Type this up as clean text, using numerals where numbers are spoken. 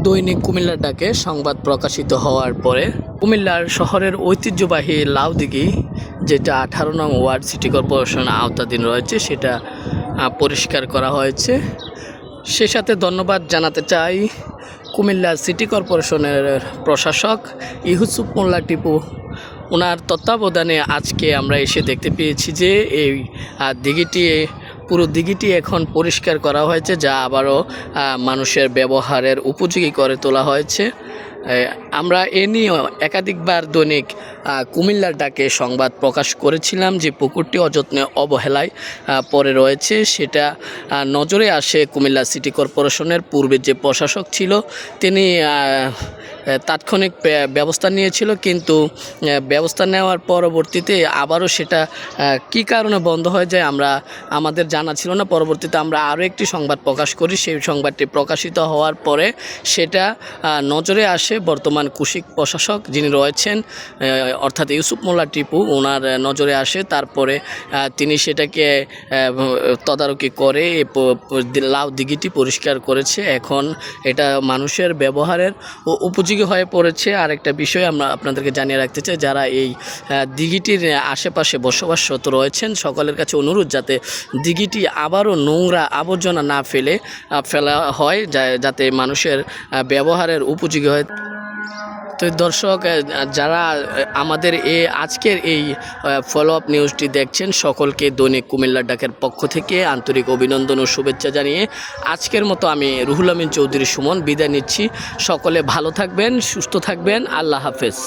দৈনিক কুমিল্লার ডাকে সংবাদ প্রকাশিত হওয়ার পরে কুমিল্লার শহরের ঐতিহ্যবাহী লাউদিঘি, যেটা 18 নং ওয়ার্ড সিটি কর্পোরেশন আওতাধীন রয়েছে, সেটা পরিষ্কার করা হয়েছে। সে সাথে ধন্যবাদ জানাতে চাই কুমিল্লা সিটি কর্পোরেশনের প্রশাসক ইউসুফ মোল্লা টিপু। ওনার তত্ত্বাবধানে আজকে আমরা এসে দেখতে পেয়েছি যে এই পুরো দিঘিটি এখন পরিষ্কার করা হয়েছে, যা আবারও মানুষের ব্যবহারের উপযোগী করে তোলা হয়েছে। আমরা এ নিয়েও একাধিকবার দৈনিক কুমিল্লার ডাকে সংবাদ প্রকাশ করেছিলাম যে পুকুরটি অযত্নে অবহেলায় পড়ে রয়েছে। সেটা নজরে আসে কুমিল্লা সিটি কর্পোরেশনের পূর্বে যে প্রশাসক ছিল, তিনি তাৎক্ষণিক ব্যবস্থা নিয়েছিল, কিন্তু ব্যবস্থা নেওয়ার পরবর্তীতে আবারও সেটা কি কারণে বন্ধ হয়ে যায় আমাদের জানা ছিল না। পরবর্তীতে আমরা আরও একটি সংবাদ প্রকাশ করি। সেই সংবাদটি প্রকাশিত হওয়ার পরে সেটা নজরে আসে বর্তমান কুশিক প্রশাসক যিনি রয়েছেন, অর্থাৎ ইউসুফ মোল্লা টিপু, ওনার নজরে আসে। তারপরে তিনি সেটাকে তদারকি করে লাউদিঘিটি পরিষ্কার করেছে। এখন এটা মানুষের ব্যবহারের উপযোগী হয়ে পড়েছে। আরেকটা বিষয় আমরা আপনাদেরকে জানিয়ে রাখতে চাই, যারা এই দিঘিটির আশেপাশে বসবাসরত রয়েছেন, সকলের কাছে অনুরোধ যাতে দিঘিটি আবারও নোংরা আবর্জনা না ফেলা হয়, যাতে মানুষের ব্যবহারের উপযোগী হয়। তো দর্শক, যারা আমাদের আজকের এই ফলো আপ নিউজটি দেখছেন, সকলকে দৈনিক কুমিল্লার ডাকের পক্ষ থেকে আন্তরিক অভিনন্দন ও শুভেচ্ছা জানিয়ে আজকের মতো আমি রুহুল আমিন চৌধুরী সুমন বিদায় নিচ্ছি। সকলে ভালো থাকবেন, সুস্থ থাকবেন। আল্লাহ হাফেজ।